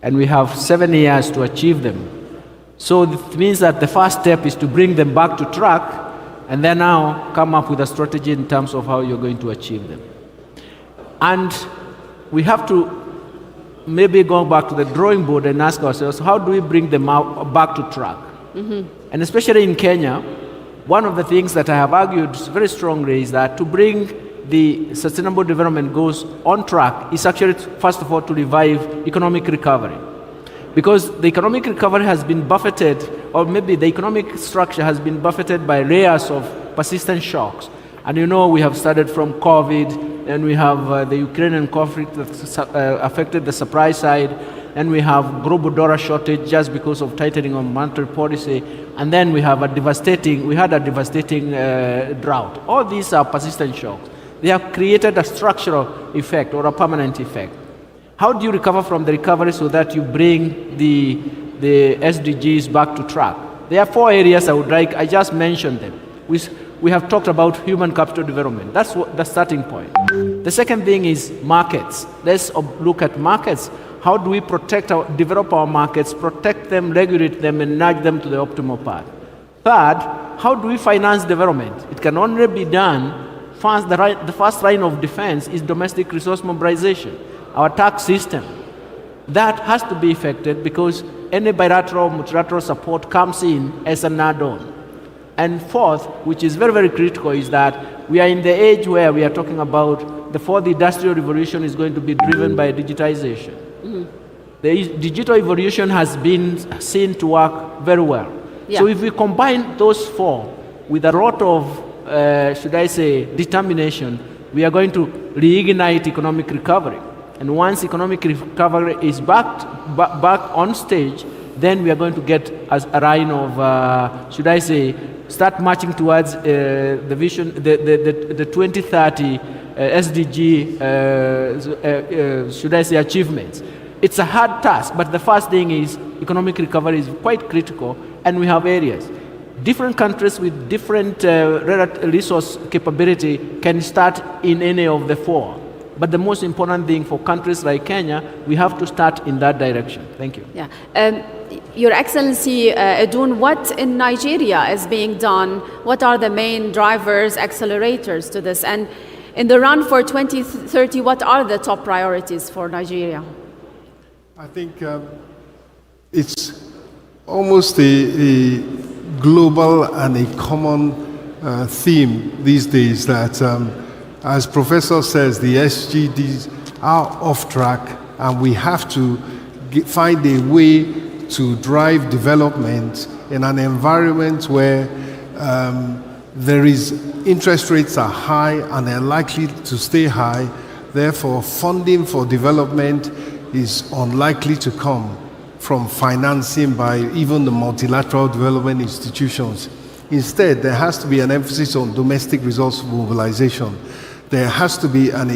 and we have 7 years to achieve them. So it means that the first step is to bring them back to track, and then now come up with a strategy in terms of how you're going to achieve them. And we have to maybe go back to the drawing board and ask ourselves, how do we bring them back to track? And especially in Kenya, one of the things that I have argued very strongly is that to bring the Sustainable Development Goals on track is actually, first of all, to revive economic recovery. Because the economic recovery has been buffeted, or maybe the economic structure has been buffeted by layers of persistent shocks. And you know, we have started from COVID, and we have the Ukrainian conflict that affected the supply side, and we have global dollar shortage just because of tightening of monetary policy, and then we had a devastating drought. All these are persistent shocks. They have created a structural effect or a permanent effect. How do you recover from the recovery so that you bring the SDGs back to track? There are 4 areas I just mentioned them. We have talked about human capital development. That's the starting point. The second thing is markets. Let's look at markets. How do we develop our markets, protect them, regulate them, and nudge them to the optimal path? Third, how do we finance development? It can only be done first. The first line of defense is domestic resource mobilization. Our tax system, that has to be effective because any bilateral, multilateral support comes in as an add-on. And fourth, which is very, very critical, is that we are in the age where we are talking about the fourth industrial revolution is going to be driven by digitization. The digital evolution has been seen to work very well. Yeah. So if we combine those 4 with a lot of, determination, we are going to reignite economic recovery. And once economic recovery is back on stage, then we are going to get a line of, start marching towards the vision, the 2030 SDG, achievements. It's a hard task, but the first thing is economic recovery is quite critical, and we have areas. Different countries with different resource capability can start in any of the 4. But the most important thing for countries like Kenya, we have to start in that direction. Thank you. Yeah. Your Excellency, Edun, what in Nigeria is being done? What are the main drivers, accelerators to this? And in the run for 2030, what are the top priorities for Nigeria? I think it's almost a global and a common theme these days that as Professor says, the SDGs are off track, and we have to find a way to drive development in an environment where there is interest rates are high and they're likely to stay high. Therefore, funding for development is unlikely to come from financing by even the multilateral development institutions. Instead, there has to be an emphasis on domestic resource mobilization. There has to be an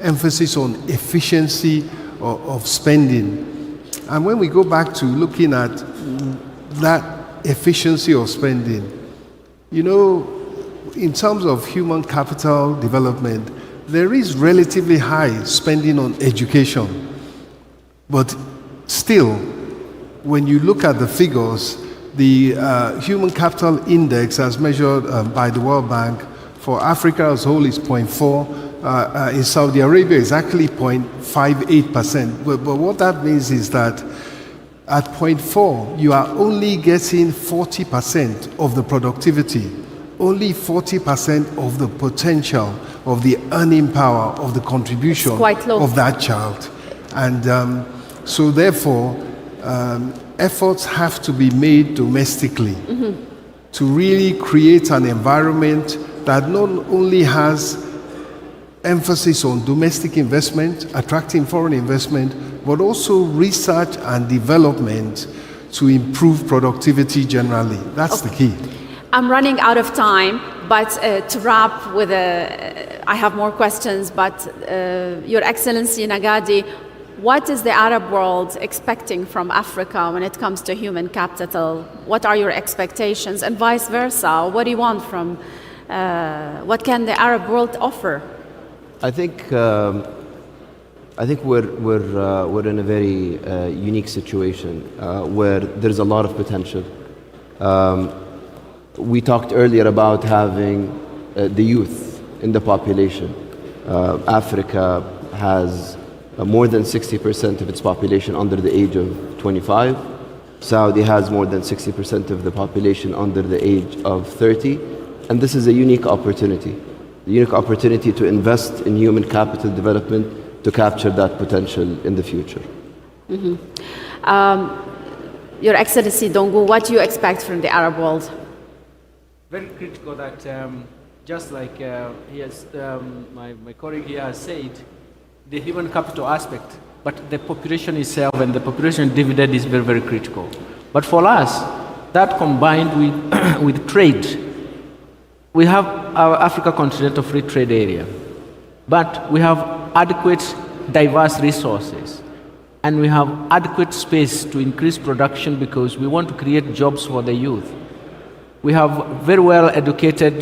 emphasis on efficiency of spending. And when we go back to looking at that efficiency of spending, you know, in terms of human capital development, there is relatively high spending on education. But still, when you look at the figures, the Human Capital Index as measured by the World Bank for Africa as a whole is 0.4. In Saudi Arabia, it's actually 0.58%. But what that means is that at 0.4, you are only getting 40% of the productivity, only 40% of the potential of the earning power of the contribution of that child. And so therefore, efforts have to be made domestically to really create an environment that not only has emphasis on domestic investment, attracting foreign investment, but also research and development to improve productivity generally. That's the key. I'm running out of time, but to wrap with I have more questions, but Your Excellency Nagadi, what is the Arab world expecting from Africa when it comes to human capital? What are your expectations, and vice versa? What do you want from, what can the Arab world offer? I think I think we're in a very unique situation where there's a lot of potential. We talked earlier about having the youth in the population. Africa has more than 60% of its population under the age of 25. Saudi has more than 60% of the population under the age of 30. And this is a unique opportunity. The unique opportunity to invest in human capital development to capture that potential in the future. Your Excellency Dongu, what do you expect from the Arab world? Very critical that just like my colleague here has said, the human capital aspect, but the population itself and the population dividend is very, very critical. But for us, that combined with trade, we have our Africa Continental Free Trade Area, but we have adequate diverse resources, and we have adequate space to increase production because we want to create jobs for the youth. We have very well educated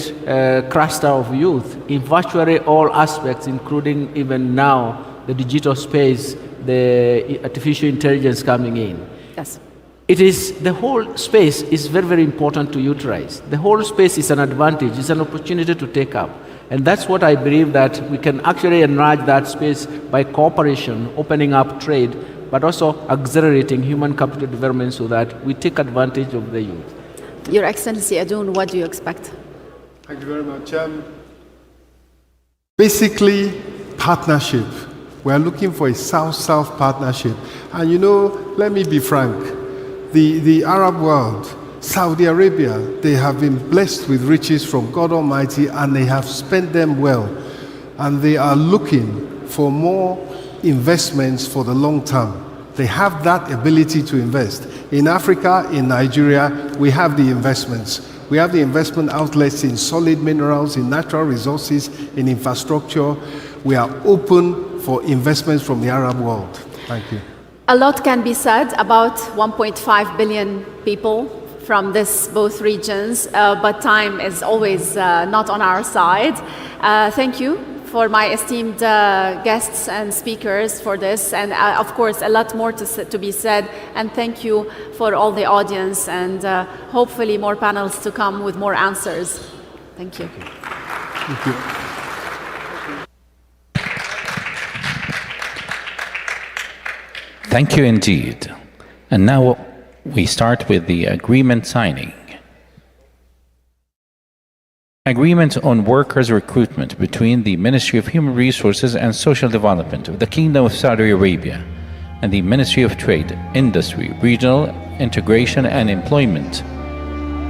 cluster of youth in virtually all aspects, including even now the digital space, the artificial intelligence coming in. Yes. The whole space is very, very important to utilize. The whole space is an advantage, it's an opportunity to take up. And that's what I believe, that we can actually enlarge that space by cooperation, opening up trade, but also accelerating human capital development so that we take advantage of the youth. Your Excellency Adun, what do you expect? Thank you very much. Basically, partnership. We are looking for a South-South partnership. And you know, let me be frank, the Arab world, Saudi Arabia, they have been blessed with riches from God Almighty and they have spent them well. And they are looking for more investments for the long term. They have that ability to invest. In Africa, in Nigeria, we have the investments. We have the investment outlets in solid minerals, in natural resources, in infrastructure. We are open for investments from the Arab world. Thank you. A lot can be said about 1.5 billion people from both regions, but time is always not on our side. Thank you for my esteemed guests and speakers for this, and of course a lot more to be said, and thank you for all the audience, and hopefully more panels to come with more answers. Thank you. Thank you. Thank you indeed. And now we start with the agreement signing. Agreement on workers' recruitment between the Ministry of Human Resources and Social Development of the Kingdom of Saudi Arabia and the Ministry of Trade, Industry, Regional Integration and Employment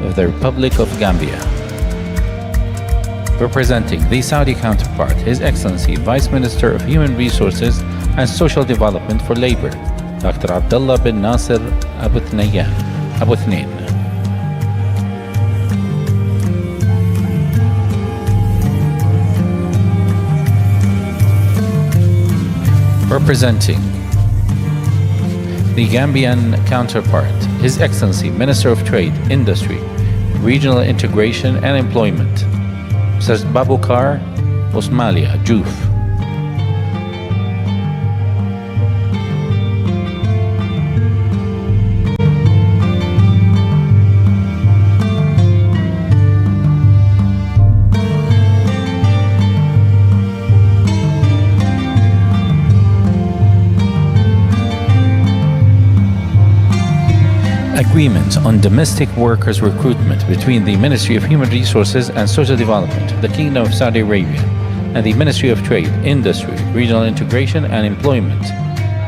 of the Republic of Gambia. Representing the Saudi counterpart, His Excellency Vice Minister of Human Resources and Social Development for Labor, Dr. Abdullah bin Nasser Abu Thnain. Representing the Gambian counterpart, His Excellency Minister of Trade, Industry, Regional Integration and Employment, Mr. Babukar Osmalia Juf. Agreement on domestic workers' recruitment between the Ministry of Human Resources and Social Development of the Kingdom of Saudi Arabia and the Ministry of Trade, Industry, Regional Integration and Employment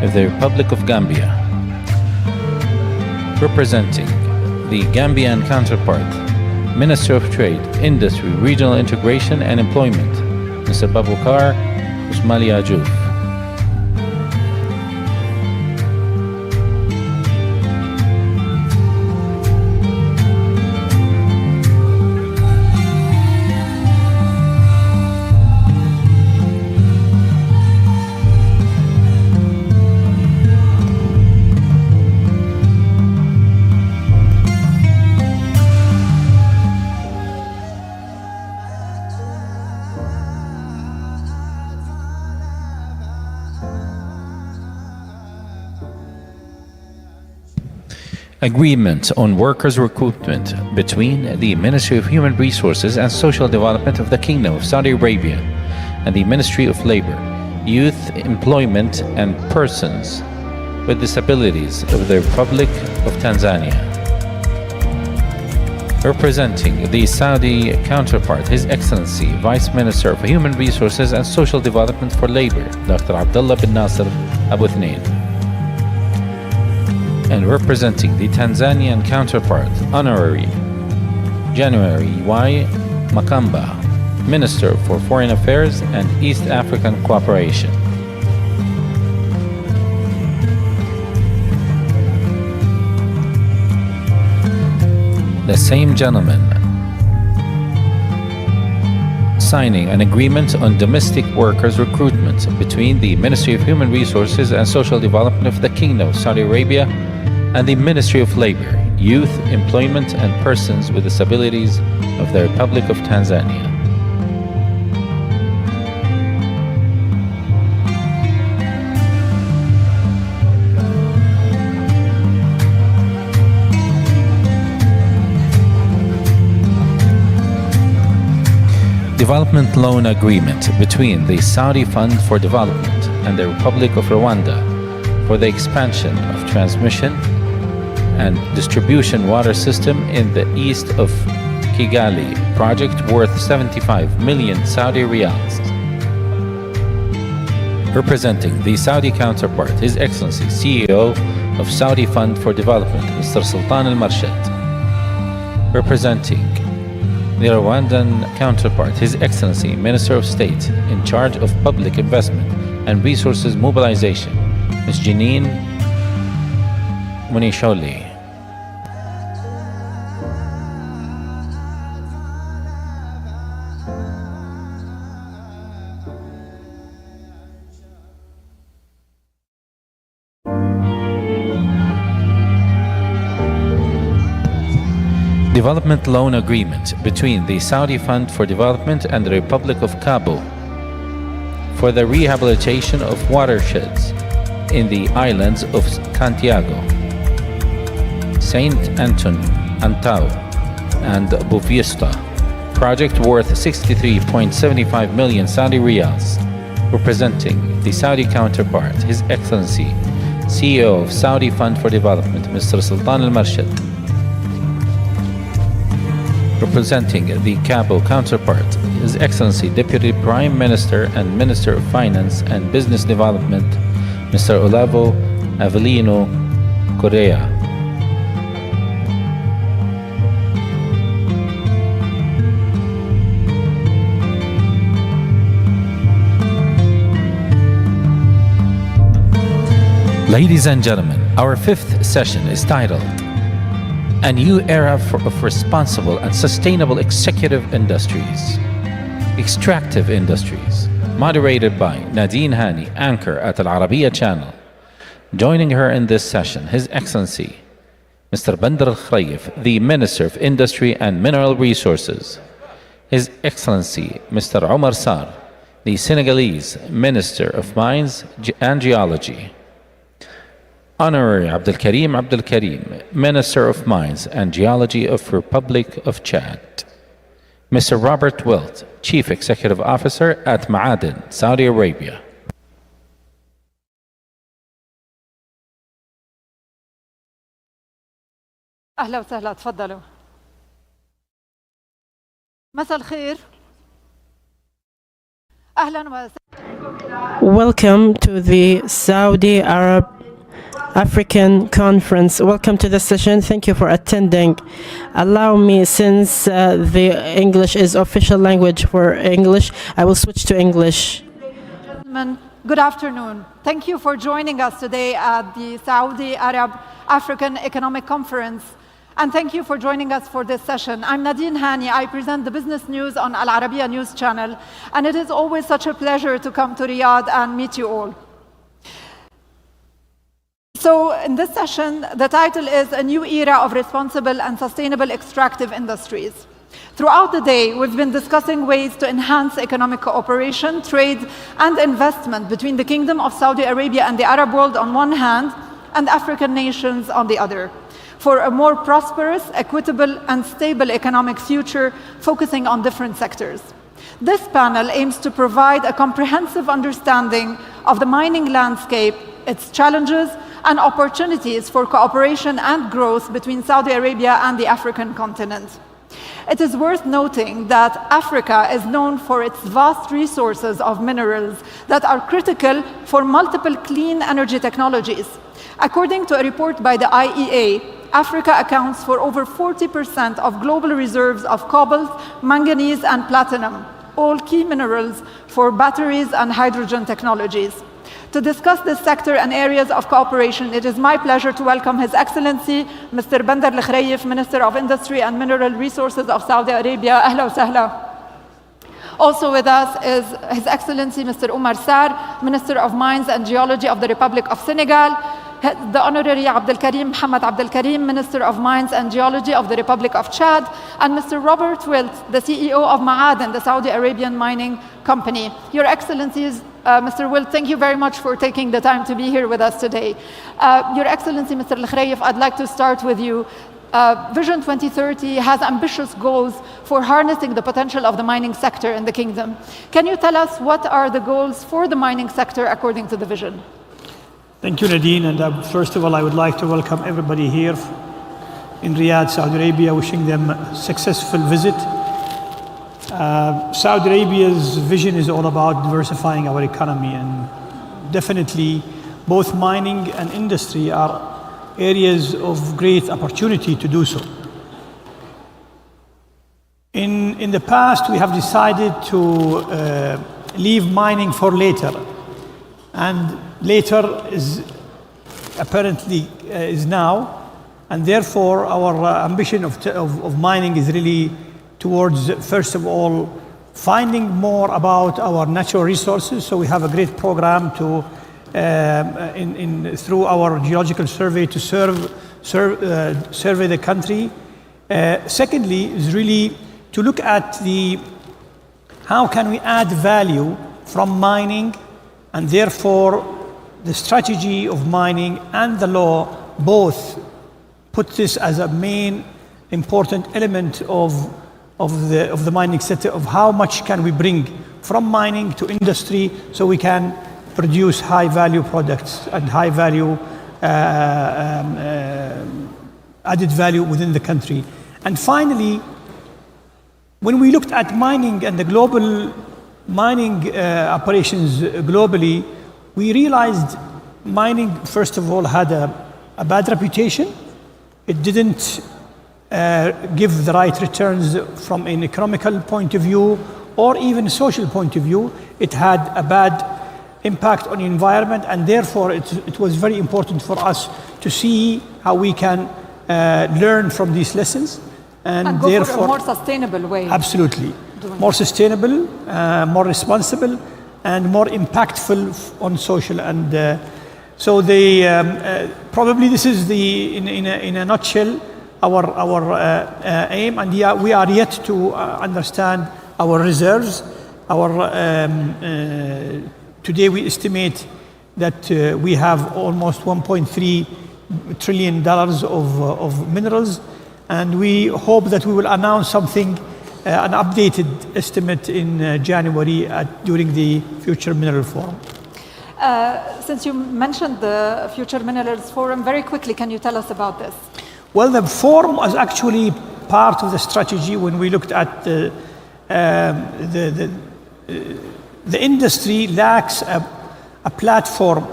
of the Republic of Gambia. Representing the Gambian counterpart, Minister of Trade, Industry, Regional Integration and Employment, Mr. Babukar Usmalia Juf. Agreement on workers' recruitment between the Ministry of Human Resources and Social Development of the Kingdom of Saudi Arabia and the Ministry of Labor, Youth, Employment and Persons with Disabilities of the Republic of Tanzania. Representing the Saudi counterpart, His Excellency Vice Minister for Human Resources and Social Development for Labor, Dr. Abdullah bin Nasser Abu Thnain. And representing the Tanzanian counterpart, Honorary January Y. Makamba, Minister for Foreign Affairs and East African Cooperation. The same gentleman signing an agreement on domestic workers recruitment between the Ministry of Human Resources and Social Development of the Kingdom of Saudi Arabia and the Ministry of Labor, Youth, Employment and Persons with Disabilities of the Republic of Tanzania. Development loan agreement between the Saudi Fund for Development and the Republic of Rwanda for the expansion of transmission and distribution water system in the east of Kigali, project worth 75 million Saudi riyals. Representing the Saudi counterpart, His Excellency CEO of Saudi Fund for Development, Mr. Sultan Al-Marshad. Representing the Rwandan counterpart, His Excellency Minister of State in charge of public investment and resources mobilization, Ms. Janine Munisholi. Development loan agreement between the Saudi Fund for Development and the Republic of Cabo for the rehabilitation of watersheds in the islands of Santiago, Saint Anton, Antao, and Bouvista, project worth 63.75 million Saudi riyals, representing the Saudi counterpart, His Excellency CEO of Saudi Fund for Development, Mr. Sultan Al-Marshad. Representing the Cabo counterpart, His Excellency Deputy Prime Minister and Minister of Finance and Business Development, Mr. Olavo Avelino Correa. Ladies and gentlemen, our fifth session is titled A New Era of Responsible and Sustainable Executive Industries, Extractive Industries, moderated by Nadine Hani, anchor at Al-Arabiya channel. Joining her in this session, His Excellency, Mr. Bandar Al-Khrayef, the Minister of Industry and Mineral Resources, His Excellency, Mr. Omar Sarr, the Senegalese Minister of Mines and Geology, Honorary Abdul Karim, Minister of Mines and Geology of Republic of Chad, Mr. Robert Wilt, Chief Executive Officer at Ma'aden, Saudi Arabia. أهلا وسهلا تفضلوا. مساء الخير. أهلا وسهلا. Welcome to the Saudi Arab African Conference. Welcome to the session. Thank you for attending. Allow me, since the English is official language for English, I will switch to English. Good afternoon. Thank you for joining us today at the Saudi Arab African Economic Conference. And thank you for joining us for this session. I'm Nadine Hani. I present the business news on Al-Arabiya News Channel. And it is always such a pleasure to come to Riyadh and meet you all. So in this session, the title is A New Era of Responsible and Sustainable Extractive Industries. Throughout the day, we've been discussing ways to enhance economic cooperation, trade, and investment between the Kingdom of Saudi Arabia and the Arab world on one hand, and African nations on the other. for a more prosperous, equitable, and stable economic future, focusing on different sectors. This panel aims to provide a comprehensive understanding of the mining landscape, its challenges, and opportunities for cooperation and growth between Saudi Arabia and the African continent. It is worth noting that Africa is known for its vast resources of minerals that are critical for multiple clean energy technologies. According to a report by the IEA, Africa accounts for over 40% of global reserves of cobalt, manganese, and platinum, all key minerals for batteries and hydrogen technologies. To discuss this sector and areas of cooperation, it is my pleasure to welcome His Excellency Mr. Bandar Al-Khreif, Minister of Industry and Mineral Resources of Saudi Arabia. Ahla wa sahla. Also with us is His Excellency Mr. Omar Sarr, Minister of Mines and Geology of the Republic of Senegal, the Honorary Abdel Karim Mohammed Abdel Karim, Minister of Mines and Geology of the Republic of Chad, and Mr. Robert Wilt, the CEO of Ma'aden, the Saudi Arabian mining company. Your Excellencies, Mr. Wilt, thank you very much for taking the time to be here with us today. Your Excellency, Mr. Al-Khreif, I'd like to start with you. Vision 2030 has ambitious goals for harnessing the potential of the mining sector in the kingdom. Can you tell us what are the goals for the mining sector according to the vision? Thank you, Nadine. And first of all, I would like to welcome everybody here in Riyadh, Saudi Arabia, wishing them a successful visit. Saudi Arabia's vision is all about diversifying our economy, and definitely both mining and industry are areas of great opportunity to do so. In the past, we have decided to leave mining for later, and later is apparently is now, and therefore our ambition of mining is really towards, first of all, finding more about our natural resources. So we have a great program to through our geological survey to survey the country. Secondly is really to look at how can we add value from mining, and therefore the strategy of mining and the law both put this as a main important element of the mining sector, of how much can we bring from mining to industry so we can produce high value products and high value added value within the country. And finally, when we looked at mining and the global mining operations globally, we realized mining, first of all, had a bad reputation. It didn't give the right returns from an economical point of view or even social point of view. It had a bad impact on the environment, and therefore it was very important for us to see how we can learn from these lessons and go therefore for a more sustainable way. Absolutely. More sustainable, more responsible, and more impactful on social. And so probably this is in a nutshell our aim, and we are yet to understand our reserves. Today we estimate that we have almost $1.3 trillion of minerals, and we hope that we will announce something, an updated estimate in January during the Future Mineral Forum. Since you mentioned the Future Minerals Forum, very quickly, can you tell us about this? Well, the forum was actually part of the strategy when we looked at the industry lacks a platform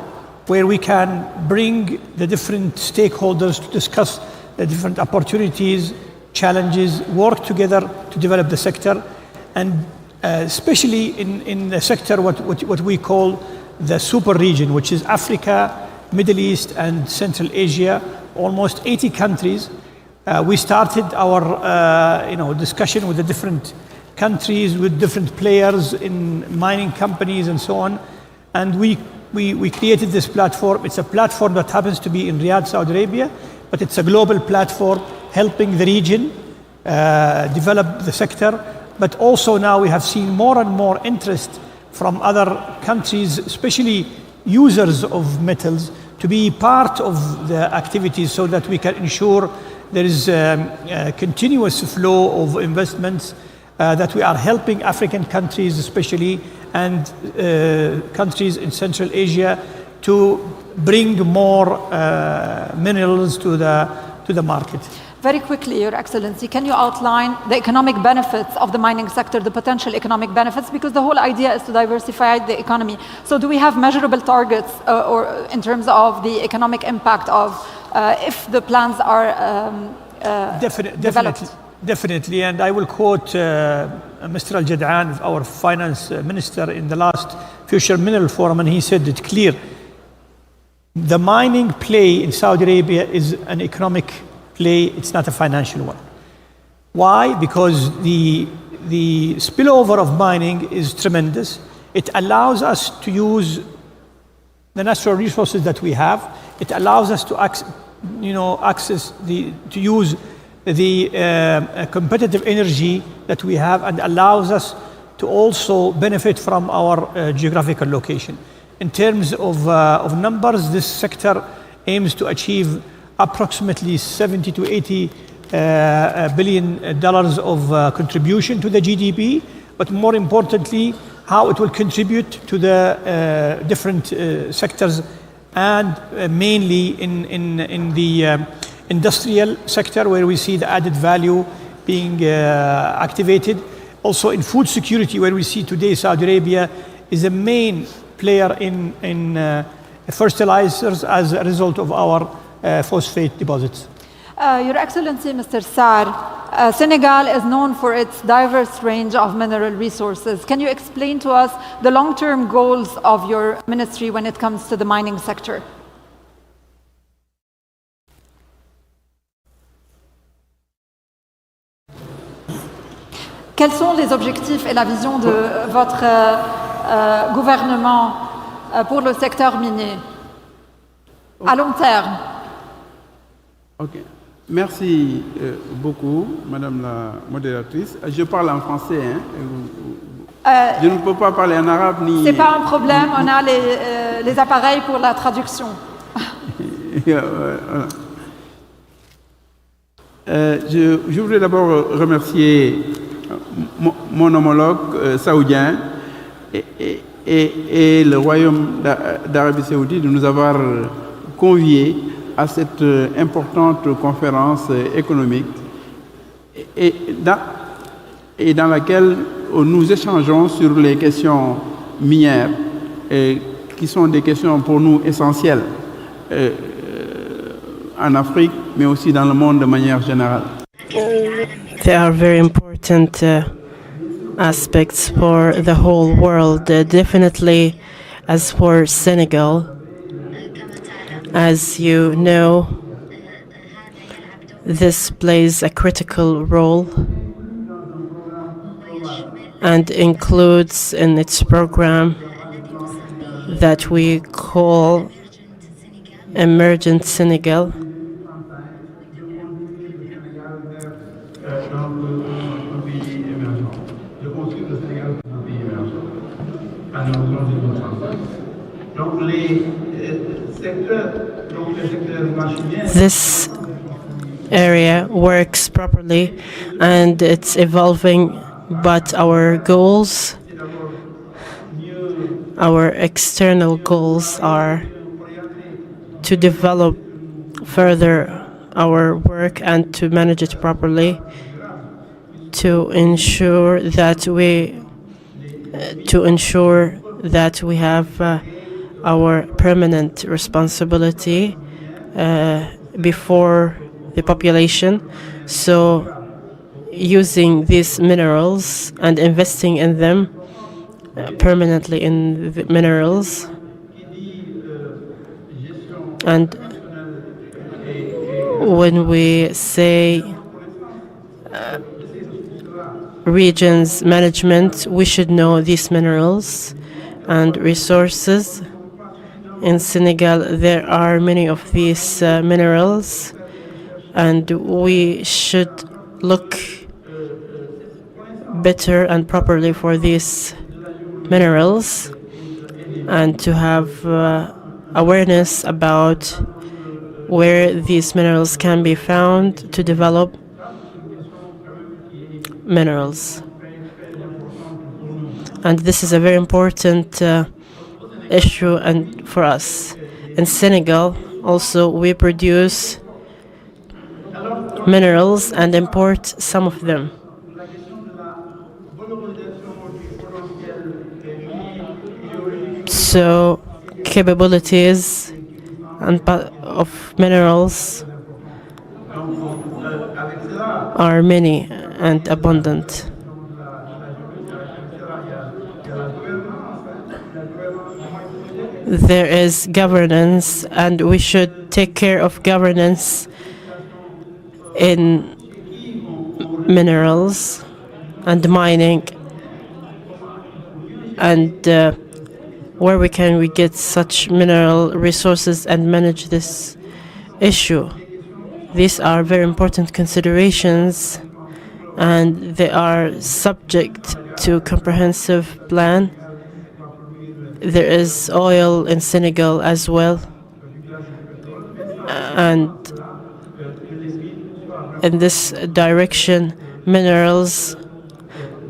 where we can bring the different stakeholders to discuss the different opportunities, challenges, work together to develop the sector, and especially in the sector what we call the super region, which is Africa, Middle East, and Central Asia, almost 80 countries. We started our discussion with the different countries, with different players in mining companies and so on, and we created this platform. It's a platform that happens to be in Riyadh, Saudi Arabia, but it's a global platform helping the region develop the sector. But also now we have seen more and more interest from other countries, especially users of metals, to be part of the activities so that we can ensure there is a continuous flow of investments, that we are helping African countries especially and countries in Central Asia to bring more minerals to the market. Very quickly, Your Excellency, can you outline the economic benefits of the mining sector, the potential economic benefits? Because the whole idea is to diversify the economy. So do we have measurable targets or in terms of the economic impact of if the plans are developed? Definitely, and I will quote Mr. Al-Jad'an, our finance minister, in the last Future Mineral Forum, and he said it clear. The mining play in Saudi Arabia is an economic play, it's not a financial one. Why? Because the spillover of mining is tremendous. It allows us to use the natural resources that we have. It allows us to use the competitive energy that we have, and allows us to also benefit from our geographical location. In terms of numbers, this sector aims to achieve approximately 70 to 80 billion dollars of contribution to the GDP, but more importantly, how it will contribute to the different sectors, and mainly in the industrial sector, where we see the added value being activated. Also in food security, where we see today Saudi Arabia is a main player in fertilizers as a result of our phosphate deposits. Your Excellency, Mr. Sarr, Senegal is known for its diverse range of mineral resources. Can you explain to us the long-term goals of your ministry when it comes to the mining sector? Quels sont les objectifs et la vision de votre gouvernement pour le secteur minier à long terme? Ok. Merci beaucoup, Madame la modératrice. Je parle en français. Je ne peux pas parler en arabe ni... C'est pas un problème, on a les appareils pour la traduction. Je voudrais d'abord remercier mon homologue saoudien et le Royaume d'Arabie Saoudite de nous avoir conviés à cette importante conférence économique et dans laquelle nous échangeons sur les questions minières qui sont des questions pour nous essentielles en Afrique, mais aussi dans le monde de manière générale. They are very important aspects for the whole world, definitely as for Senegal. As you know, this plays a critical role and includes in its program that we call Emergent Senegal. This area works properly and it's evolving, but our goals, our external goals are to develop further our work and to manage it properly, to ensure that we have our permanent responsibility before the population. So using these minerals and investing in them permanently in the minerals, and when we say regions management, we should know these minerals and resources. In Senegal, there are many of these minerals, and we should look better and properly for these minerals and to have awareness about where these minerals can be found to develop minerals. And this is a very important issue and for us. In Senegal, also, we produce minerals and import some of them. So, capabilities and of minerals are many and abundant. There is governance, and we should take care of governance in minerals and mining, and where we get such mineral resources and manage this issue. These are very important considerations, and they are subject to comprehensive plan. There is oil in Senegal as well, and in this direction, minerals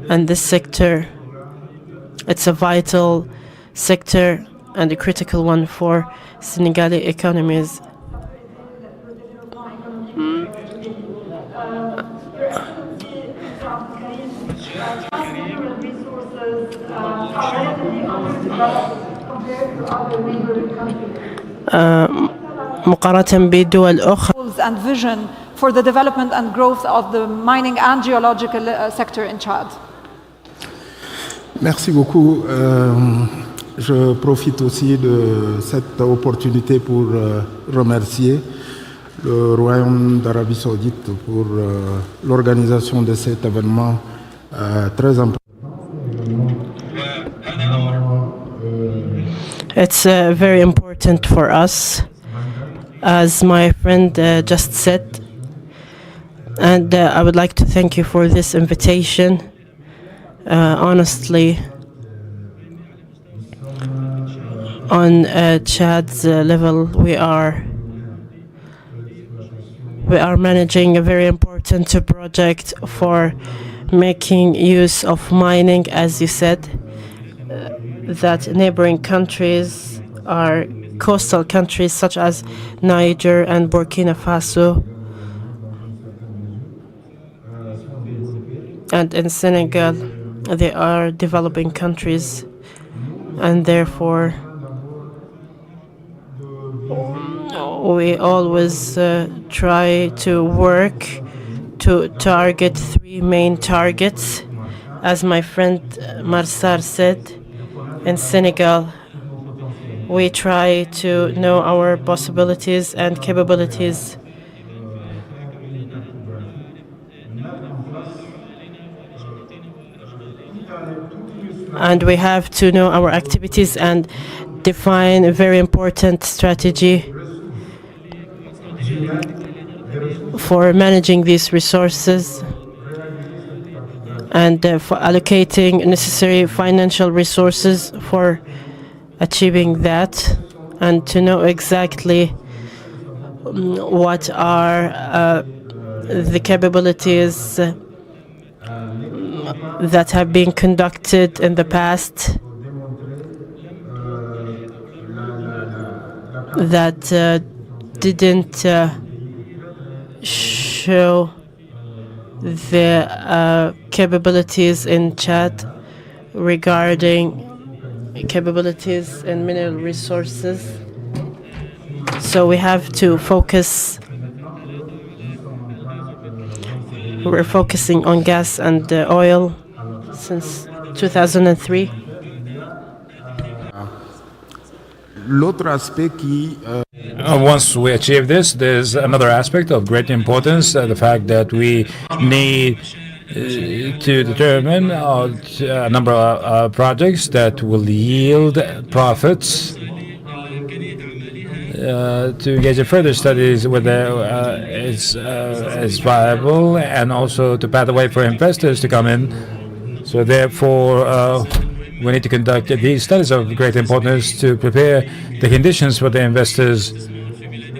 and this sector, it's a vital sector and a critical one for Senegali economies. مقارنة بدول أخرى. And vision for the development and growth of the mining and geological sector in Chad. Merci beaucoup. Je profite aussi de cette opportunité pour remercier le Royaume d'Arabie Saoudite pour l'organisation de cet événement très important. It's very important for us, as my friend just said, and I would like to thank you for this invitation. Honestly, on Chad's level, we are managing a very important project for making use of mining, as you said, that neighboring countries are coastal countries such as Niger and Burkina Faso, and in Senegal they are developing countries, and therefore we always try to work to target three main targets. As my friend Marsar said, in Senegal we try to know our possibilities and capabilities. And we have to know our activities and define a very important strategy for managing these resources and for allocating necessary financial resources for achieving that, and to know exactly what are the capabilities that have been conducted in the past that didn't show the capabilities in Chad regarding capabilities in mineral resources. So we have to focus. We're focusing on gas and oil since 2003. Once we achieve this, there's another aspect of great importance, the fact that we need to determine a number of projects that will yield profits, to engage in further studies whether it's viable, and also to pave the way for investors to come in. So therefore, We need to conduct these studies of great importance to prepare the conditions for the investors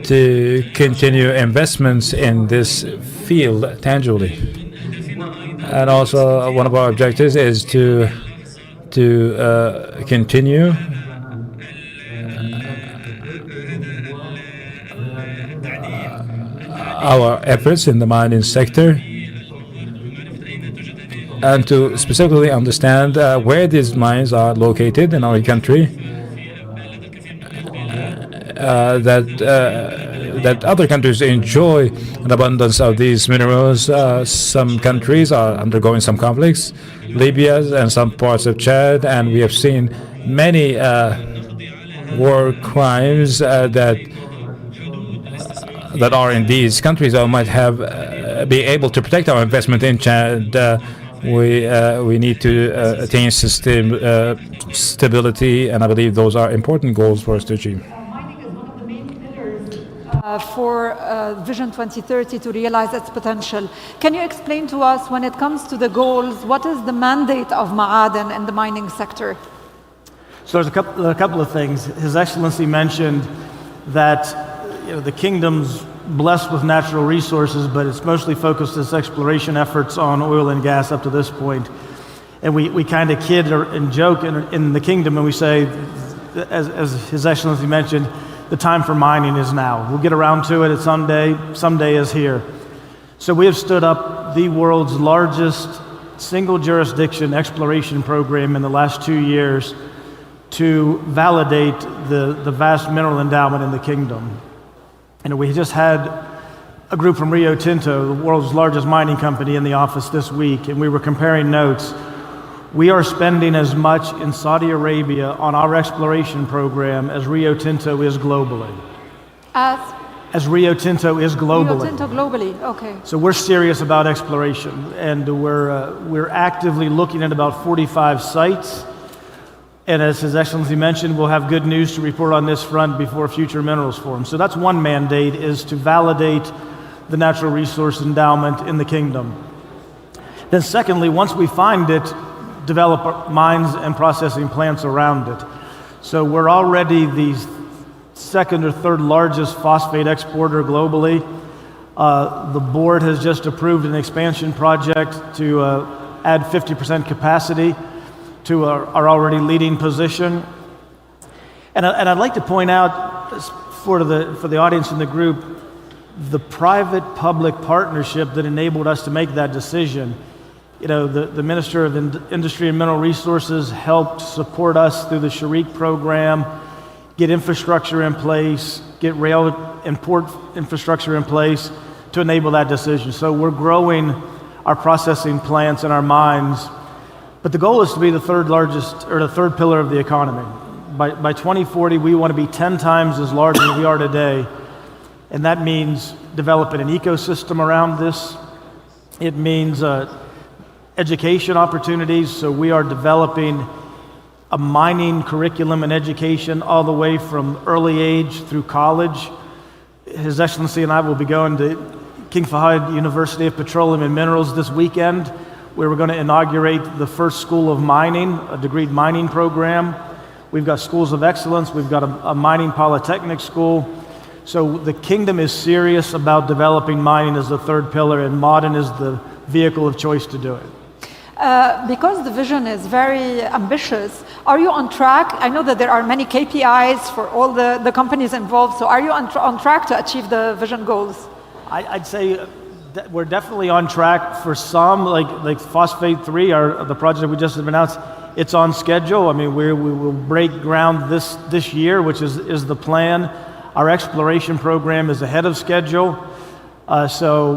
to continue investments in this field tangibly. And also, one of our objectives is to continue our efforts in the mining sector and to specifically understand where these mines are located in our country, that other countries enjoy an abundance of these minerals. Some countries are undergoing some conflicts, Libya and some parts of Chad, and we have seen many war crimes that are in these countries that might have be able to protect our investment in Chad. We need to attain stability, and I believe those are important goals for us to achieve. Mining is one of the main pillars for Vision 2030 to realize its potential. Can you explain to us, when it comes to the goals, what is the mandate of Ma'aden in the mining sector? So there's a couple of things. His Excellency mentioned that the kingdom's blessed with natural resources, but it's mostly focused its exploration efforts on oil and gas up to this point. And we kind of kid and joke in the kingdom, and we say, as His Excellency mentioned, the time for mining is now. We'll get around to it someday is here. So we have stood up the world's largest single jurisdiction exploration program in the last 2 years to validate the vast mineral endowment in the kingdom. And we just had a group from Rio Tinto, the world's largest mining company, in the office this week, and we were comparing notes. We are spending as much in Saudi Arabia on our exploration program as Rio Tinto is globally. As Rio Tinto is globally. Rio Tinto globally, okay. So we're serious about exploration, and we're actively looking at about 45 sites. And as His Excellency mentioned, we'll have good news to report on this front before Future Minerals Forum. So that's one mandate, is to validate the natural resource endowment in the kingdom. Then secondly, once we find it, develop mines and processing plants around it. So we're already the second or third largest phosphate exporter globally. The board has just approved an expansion project to add 50% capacity to our already leading position. And I'd like to point out for the audience in the group, the private-public partnership that enabled us to make that decision. The Minister of Industry and Mineral Resources helped support us through the Sharik program, get infrastructure in place, get rail and port infrastructure in place to enable that decision. So we're growing our processing plants and our mines. But the goal is to be the third largest, or the third pillar of the economy. By 2040, we want to be 10 times as large as we are today. And that means developing an ecosystem around this. It means education opportunities. So we are developing a mining curriculum and education all the way from early age through college. His Excellency and I will be going to King Fahd University of Petroleum and Minerals this weekend, where we're going to inaugurate the first school of mining, a degreed mining program. We've got schools of excellence. We've got a mining polytechnic school. So the kingdom is serious about developing mining as the third pillar, and Ma'aden is the vehicle of choice to do it. Because the vision is very ambitious, are you on track? I know that there are many KPIs for all the companies involved, so are you on track to achieve the vision goals? I'd say we're definitely on track for some, like Phosphate 3, the project we just announced. It's on schedule. I mean, we will break ground this year, which is the plan. Our exploration program is ahead of schedule. So